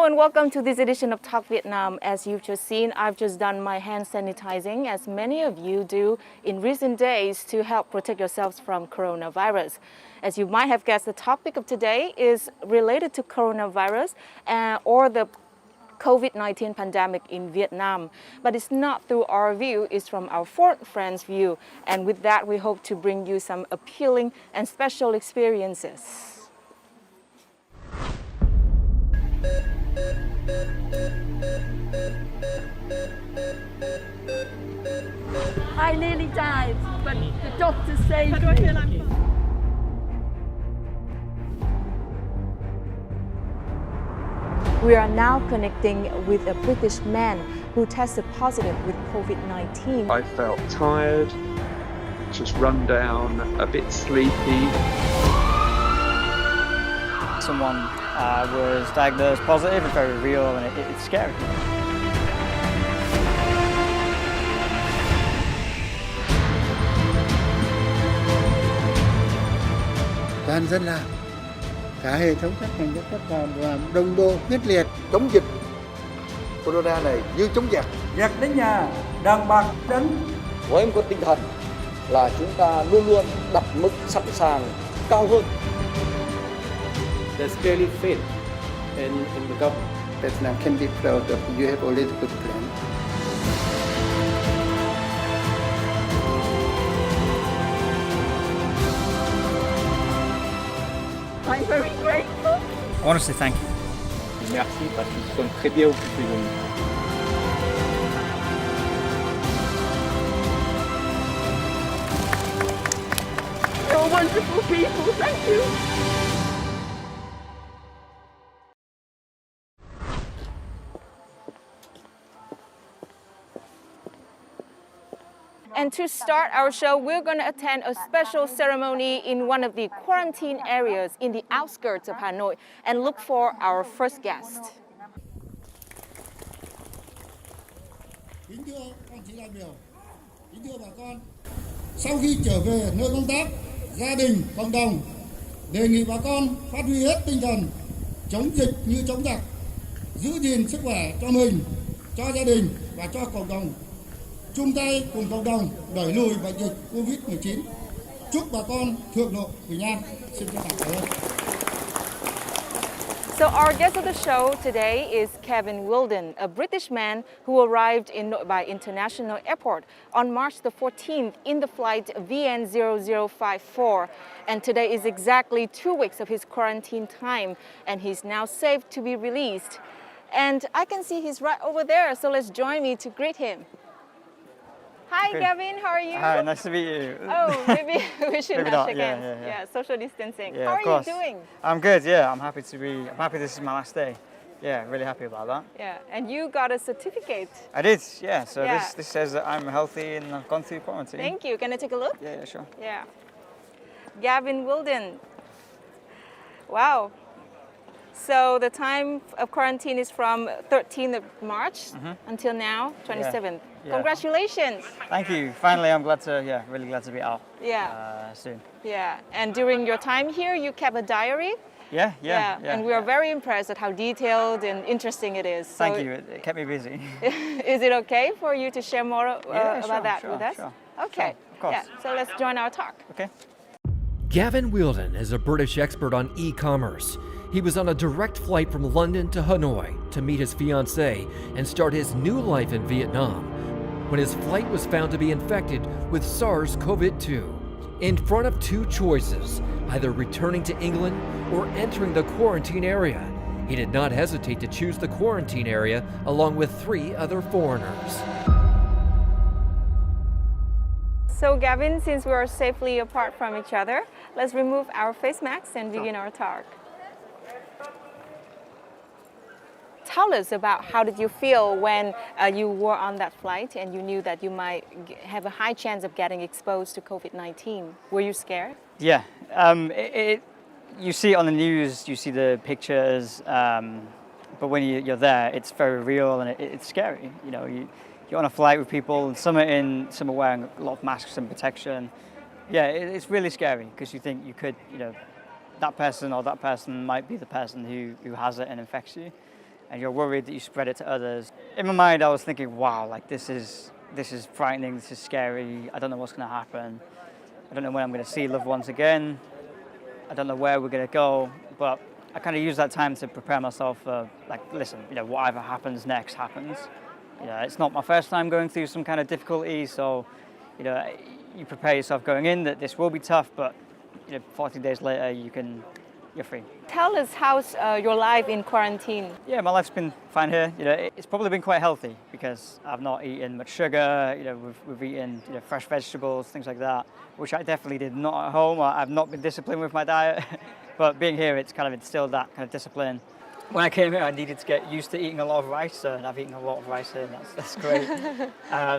and welcome to this edition of Talk Vietnam. As you've just seen, I've just done my hand sanitizing, as many of you do in recent days, to help protect yourselves from coronavirus. As you might have guessed, the topic of today is related to coronavirus or the COVID-19 pandemic in Vietnam. But it's not through our view, it's from our foreign friends' view. And with that, we hope to bring you some appealing and special experiences. I nearly died, but the doctor saved me. We are now connecting with a British man who tested positive with COVID-19. I felt tired, just run down, a bit sleepy. Someone was diagnosed positive. It's very real and it's scary. Toàn dân làm, cả hệ thống các ngành các cấp làm đồng bộ quyết liệt chống dịch corona này như chống giặc. Giặc đến nhà, đàn bạc đánh. Với một tinh thần là chúng ta luôn luôn đặt mức sẵn sàng cao hơn. There's clearly faith in the government. Vietnam can be proud of you have already good plan. I'm very grateful. Honestly, thank you. Merci parce qu'ils sont très bien occupés de nous. You're wonderful people, thank you. And to start our show, we're going to attend a special ceremony in one of the quarantine areas in the outskirts of Hanoi and look for our first guest. Kính thưa các chị đại biểu, kính thưa bà con, sau khi trở về nơi công tác, gia đình, cộng đồng, đề nghị bà con phát huy hết tinh thần chống dịch như chống giặc, giữ gìn sức khỏe cho mình, cho gia đình và cho cộng đồng. Chung tay cùng cộng đồng đẩy lùi bệnh dịch Covid-19. Chúc bà con thượng lộ bình an. Xin trân trọng cảm ơn. So our guest of the show today is Kevin Wilden, a British man who arrived in Nội Bài International Airport on March the 14th in the flight VN0054. And today is exactly 2 weeks of his quarantine time, and he's now safe to be released. And I can see he's right over there, so let's join me to greet him. Hi, Okay. Gavin, how are you? Hi, nice to meet you. Oh, maybe we should Maybe not not, shake yeah, hands. yeah. Social distancing. Yeah, How of are course. you doing? I'm good, yeah. I'm happy this is my last day. Yeah, really happy about that. Yeah, and you got a certificate. I did, yeah. So Yeah. this says that I'm healthy and I've gone through quarantine. Thank you. Can I take a look? Yeah, sure. Yeah. Gavin Wilden. Wow. So the time of quarantine is from 13th of March until now, 27th. Yeah. Congratulations. Thank you. Finally, I'm really glad to be out Yeah. soon. Yeah. And during your time here, you kept a diary? Yeah. And we are very impressed at how detailed and interesting it is. Thank So you. It kept me busy. Is it okay for you to share more Yeah, about that sure, with us? sure. Okay. Sure, of course. Yeah. So let's join our talk. Okay. Gavin Wilden is a British expert on e-commerce. He was on a direct flight from London to Hanoi to meet his fiancée and start his new life in Vietnam when his flight was found to be infected with SARS-CoV-2. In front of two choices, either returning to England or entering the quarantine area, he did not hesitate to choose the quarantine area along with 3 other foreigners. So Gavin, since we are safely apart from each other, let's remove our face masks and begin our talk. Tell us about how did you feel when you were on that flight and you knew that you might have a high chance of getting exposed to COVID-19. Were you scared? Yeah. You see it on the news, you see the pictures, but when you're there, it's very real and it's scary. You know, you're on a flight with people, and some are wearing a lot of masks and protection. Yeah, it's really scary because you think you could, that person or that person might be the person who has it and infects you. and you're worried that you spread it to others. In my mind, I was thinking, wow, like this is frightening, this is scary. I don't know what's going to happen. I don't know when I'm going to see loved ones again. I don't know where we're going to go, but I kind of use that time to prepare myself for, like, listen, whatever happens next happens. It's not my first time going through some kind of difficulty, so, you prepare yourself going in that this will be tough, but 40 days later, you're free. Tell us how's your life in quarantine? Yeah, my life's been fine here. It's probably been quite healthy because I've not eaten much sugar. We've eaten fresh vegetables, things like that, which I definitely did not at home. I've not been disciplined with my diet, but being here, it's kind of instilled that kind of discipline. When I came here, I needed to get used to eating a lot of rice, and I've eaten a lot of rice here, and that's great.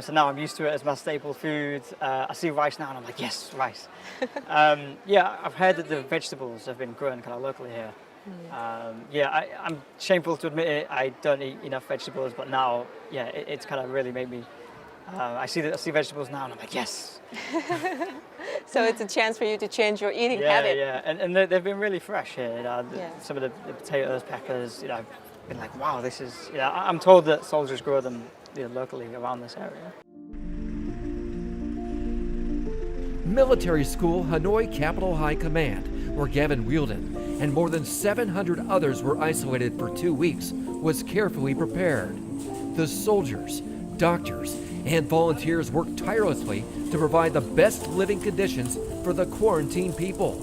So now I'm used to it as my staple food. I see rice now, and I'm like, yes, rice. Yeah, I've heard that the vegetables have been grown kind of locally here. I'm shameful to admit it. I don't eat enough vegetables, but now, it's kind of really made me. I see vegetables now, and I'm like, yes. So it's a chance for you to change your eating habit. Yeah, and they've been really fresh here. Some of the potatoes, peppers, I've been like, wow, this is. I'm told that soldiers grow them locally around this area. Military School Hanoi Capital High Command, where Gavin Wielden and more than 700 others were isolated for 2 weeks, was carefully prepared. The soldiers, doctors, and volunteers worked tirelessly to provide the best living conditions for the quarantined people.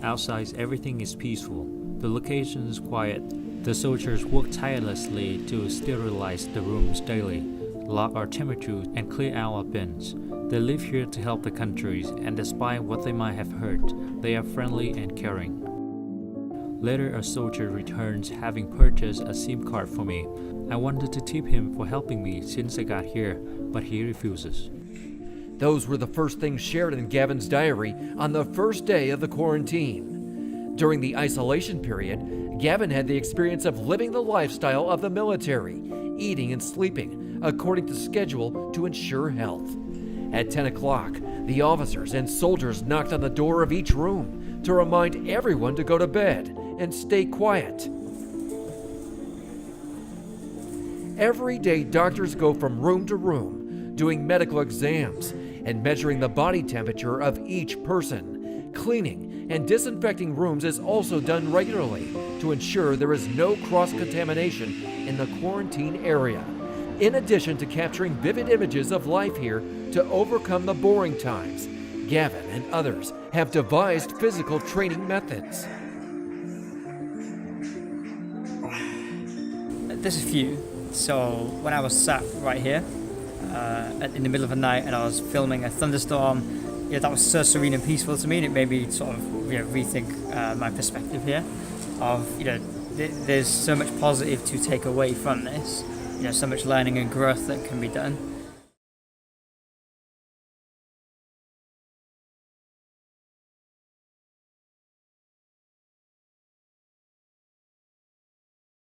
Outside, everything is peaceful. The location is quiet. The soldiers work tirelessly to sterilize the rooms daily, lock our temperature, and clear out our bins. They live here to help the countries, and despite what they might have heard, they are friendly and caring. Later, a soldier returns having purchased a SIM card for me. I wanted to tip him for helping me since I got here, but he refuses. Those were the first things shared in Gavin's diary on the first day of the quarantine. During the isolation period, Gavin had the experience of living the lifestyle of the military, eating and sleeping according to schedule to ensure health. At 10 o'clock, the officers and soldiers knocked on the door of each room to remind everyone to go to bed and stay quiet. Every day, doctors go from room to room, doing medical exams and measuring the body temperature of each person. Cleaning and disinfecting rooms is also done regularly to ensure there is no cross-contamination in the quarantine area. In addition to capturing vivid images of life here to overcome the boring times, Gavin and others have devised physical training methods. There's a few. So when I was sat right here in the middle of the night and I was filming a thunderstorm, that was so serene and peaceful to me, and it made me sort of rethink my perspective here of there's so much positive to take away from this, so much learning and growth that can be done.